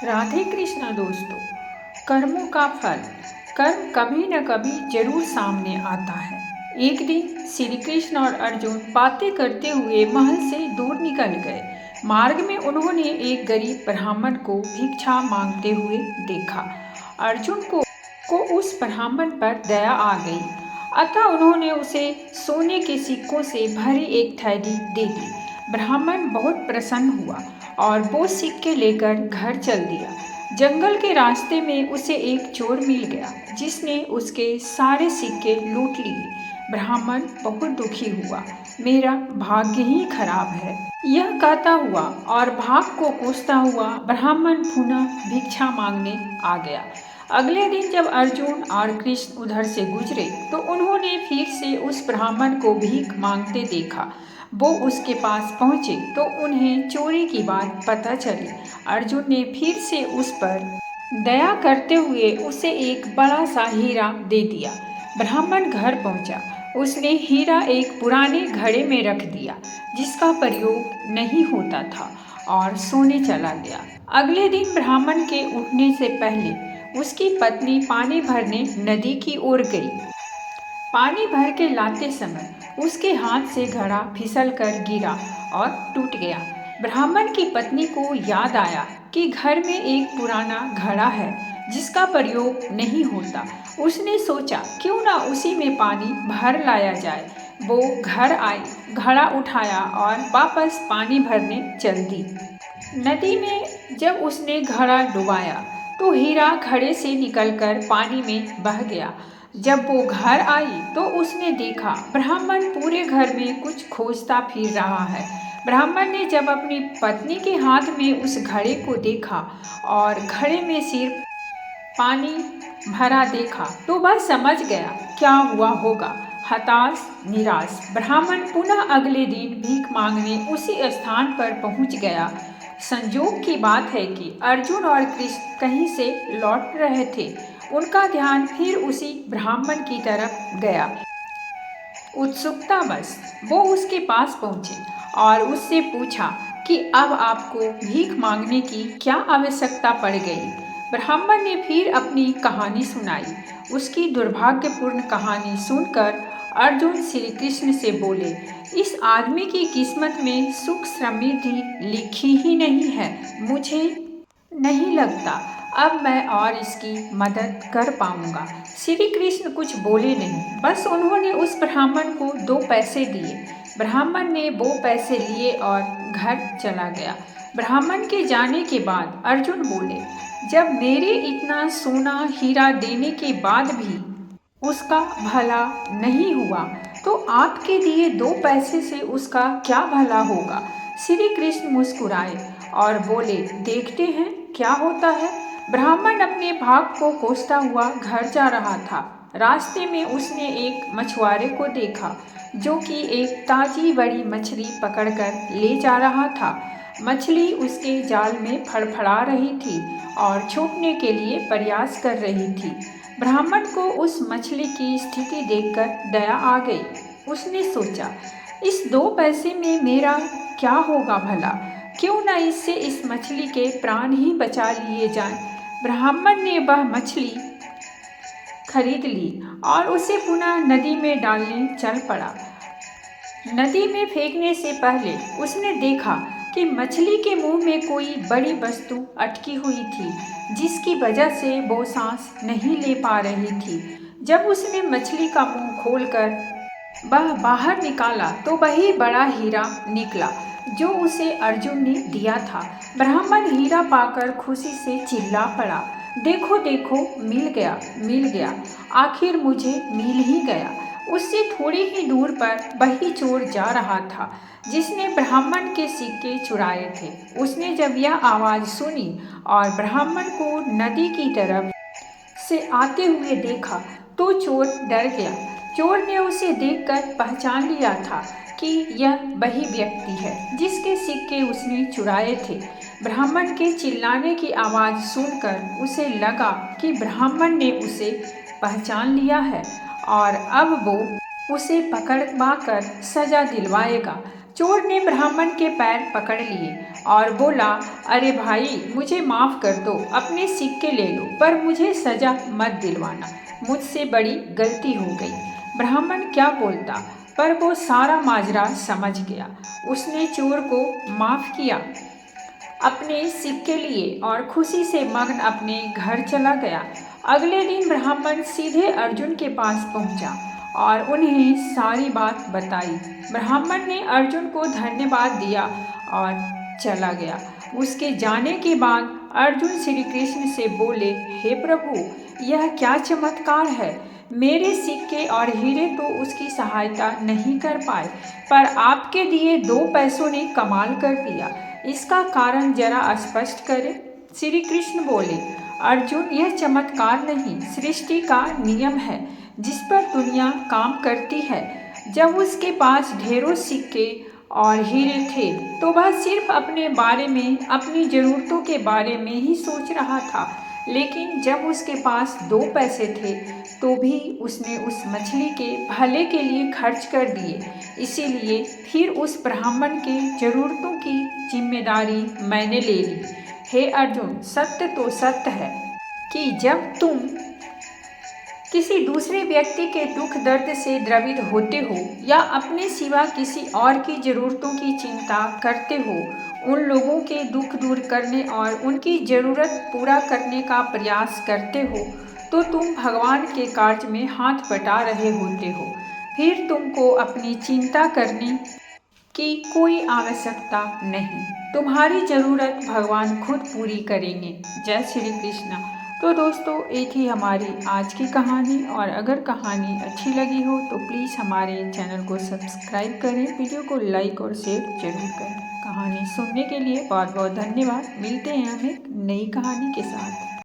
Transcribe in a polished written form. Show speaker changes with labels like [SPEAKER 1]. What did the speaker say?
[SPEAKER 1] राधे कृष्णा दोस्तों। कर्मों का फल। कर्म कभी न कभी जरूर सामने आता है। एक दिन श्री कृष्ण और अर्जुन बातें करते हुए महल से दूर निकल गए। मार्ग में उन्होंने एक गरीब ब्राह्मण को भिक्षा मांगते हुए देखा। अर्जुन को उस ब्राह्मण पर दया आ गई, अतः उन्होंने उसे सोने के सिक्कों से भरी एक थैली दे दी। ब्राह्मण बहुत प्रसन्न हुआ और वो सिक्के लेकर घर चल दिया। जंगल के रास्ते में उसे एक चोर मिल गया जिसने उसके सारे सिक्के लूट लिए। ब्राह्मण बहुत दुखी हुआ, मेरा भाग्य ही खराब है, यह कहता हुआ और भाग को कोसता हुआ ब्राह्मण पुनः भिक्षा मांगने आ गया। अगले दिन जब अर्जुन और कृष्ण उधर से गुजरे तो उन्होंने फिर से उस ब्राह्मण को भीख मांगते देखा। वो उसके पास पहुँचे तो उन्हें चोरी की बात पता चली। अर्जुन ने फिर से उस पर दया करते हुए उसे एक बड़ा सा हीरा दे दिया। ब्राह्मण घर पहुंचा। उसने हीरा एक पुराने घड़े में रख दिया जिसका प्रयोग नहीं होता था और सोने चला गया। अगले दिन ब्राह्मण के उठने से पहले उसकी पत्नी पानी भरने नदी की ओर गई। पानी भर के लाते समय उसके हाथ से घड़ा फिसल कर गिरा और टूट गया। ब्राह्मण की पत्नी को याद आया कि घर में एक पुराना घड़ा है जिसका प्रयोग नहीं होता। उसने सोचा क्यों ना उसी में पानी भर लाया जाए। वो घर आई, घड़ा उठाया और वापस पानी भरने चल दी। नदी में जब उसने घड़ा डुबाया तो हीरा घड़े से निकलकर पानी में बह गया। जब वो घर आई तो उसने देखा ब्राह्मण पूरे घर में कुछ खोजता फिर रहा है। ब्राह्मण ने जब अपनी पत्नी के हाथ में उस घड़े को देखा और घड़े में सिर्फ पानी भरा देखा तो वह समझ गया क्या हुआ होगा। हताश निराश ब्राह्मण पुनः अगले दिन भीख मांगने उसी स्थान पर पहुंच गया। संयोग की बात है कि अर्जुन और कृष्ण कहीं से लौट रहे थे। उनका ध्यान फिर उसी ब्राह्मण की तरफ गया। उत्सुकतावश वो उसके पास पहुंचे और उससे पूछा कि अब आपको भीख मांगने की क्या आवश्यकता पड़ गई। ब्राह्मण ने फिर अपनी कहानी सुनाई। उसकी दुर्भाग्यपूर्ण कहानी सुनकर अर्जुन श्री कृष्ण से बोले, इस आदमी की किस्मत में सुख समृद्धि लिखी ही नहीं है। मुझे नहीं लगता अब मैं और इसकी मदद कर पाऊंगा। श्री कृष्ण कुछ बोले नहीं, बस उन्होंने उस ब्राह्मण को 2 पैसे दिए। ब्राह्मण ने वो पैसे लिए और घर चला गया। ब्राह्मण के जाने के बाद अर्जुन बोले, जब मेरे इतना सोना हीरा देने के बाद भी उसका भला नहीं हुआ तो आपके दिए 2 पैसे से उसका क्या भला होगा। श्री कृष्ण मुस्कुराए और बोले, देखते हैं क्या होता है। ब्राह्मण अपने भाग को कोसता हुआ घर जा रहा था। रास्ते में उसने एक मछुआरे को देखा जो कि एक ताजी बड़ी मछली पकड़कर ले जा रहा था। मछली उसके जाल में फड़फड़ा रही थी और छूटने के लिए प्रयास कर रही थी। ब्राह्मण को उस मछली की स्थिति देखकर दया आ गई। उसने सोचा, इस 2 पैसे में मेरा क्या होगा भला, क्यों न इससे इस मछली के प्राण ही बचा लिए जाएं। ब्राह्मण ने वह मछली खरीद ली और उसे पुनः नदी में डालने चल पड़ा। नदी में फेंकने से पहले उसने देखा कि मछली के मुंह में कोई बड़ी वस्तु अटकी हुई थी जिसकी वजह से वो सांस नहीं ले पा रही थी। जब उसने मछली का मुंह खोलकर वह बाहर निकाला तो वही बड़ा हीरा निकला जो उसे अर्जुन ने दिया था। ब्राह्मण हीरा पाकर खुशी से चिल्ला पड़ा, देखो देखो, मिल गया, मिल गया, आखिर मुझे मिल ही गया। उससे थोड़ी ही दूर पर वही चोर जा रहा था जिसने ब्राह्मण के सिक्के चुराए थे। उसने जब यह आवाज़ सुनी और ब्राह्मण को नदी की तरफ से आते हुए देखा तो चोर डर गया। चोर ने उसे देखकर पहचान लिया था कि यह वही व्यक्ति है जिसके सिक्के उसने चुराए थे। ब्राह्मण के चिल्लाने की आवाज़ सुनकर उसे लगा कि ब्राह्मण ने उसे पहचान लिया है और अब वो उसे पकड़वा कर सजा दिलवाएगा। चोर ने ब्राह्मण के पैर पकड़ लिए और बोला, अरे भाई, मुझे माफ़ कर दो, अपने सिक्के ले लो, पर मुझे सज़ा मत दिलवाना, मुझसे बड़ी गलती हो गई। ब्राह्मण क्या बोलता, पर वो सारा माजरा समझ गया। उसने चोर को माफ़ किया, अपने सिक्के लिए और खुशी से मग्न अपने घर चला गया। अगले दिन ब्राह्मण सीधे अर्जुन के पास पहुंचा और उन्हें सारी बात बताई। ब्राह्मण ने अर्जुन को धन्यवाद दिया और चला गया। उसके जाने के बाद अर्जुन श्री कृष्ण से बोले, हे प्रभु, यह क्या चमत्कार है। मेरे सिक्के और हीरे तो उसकी सहायता नहीं कर पाए, पर आपके दिए 2 पैसों ने कमाल कर दिया। इसका कारण जरा स्पष्ट करें। श्री कृष्ण बोले, अर्जुन, यह चमत्कार नहीं, सृष्टि का नियम है जिस पर दुनिया काम करती है। जब उसके पास ढेरों सिक्के और हीरे थे तो वह सिर्फ अपने बारे में, अपनी ज़रूरतों के बारे में ही सोच रहा था। लेकिन जब उसके पास 2 पैसे थे तो भी उसने उस मछली के भले के लिए खर्च कर दिए। इसीलिए फिर उस ब्राह्मण के ज़रूरतों की जिम्मेदारी मैंने ले ली। हे अर्जुन, सत्य तो सत्य है कि जब तुम किसी दूसरे व्यक्ति के दुख दर्द से द्रवित होते हो या अपने सिवा किसी और की ज़रूरतों की चिंता करते हो, उन लोगों के दुख दूर करने और उनकी ज़रूरत पूरा करने का प्रयास करते हो, तो तुम भगवान के कार्य में हाथ बटा रहे होते हो। फिर तुमको अपनी चिंता करने की कोई आवश्यकता नहीं। तुम्हारी ज़रूरत भगवान खुद पूरी करेंगे। जय श्री कृष्ण। तो दोस्तों, ये थी हमारी आज की कहानी, और अगर कहानी अच्छी लगी हो तो प्लीज़ हमारे चैनल को सब्सक्राइब करें, वीडियो को लाइक और शेयर जरूर करें। कहानी सुनने के लिए बहुत बहुत धन्यवाद। मिलते हैं हम एक नई कहानी के साथ।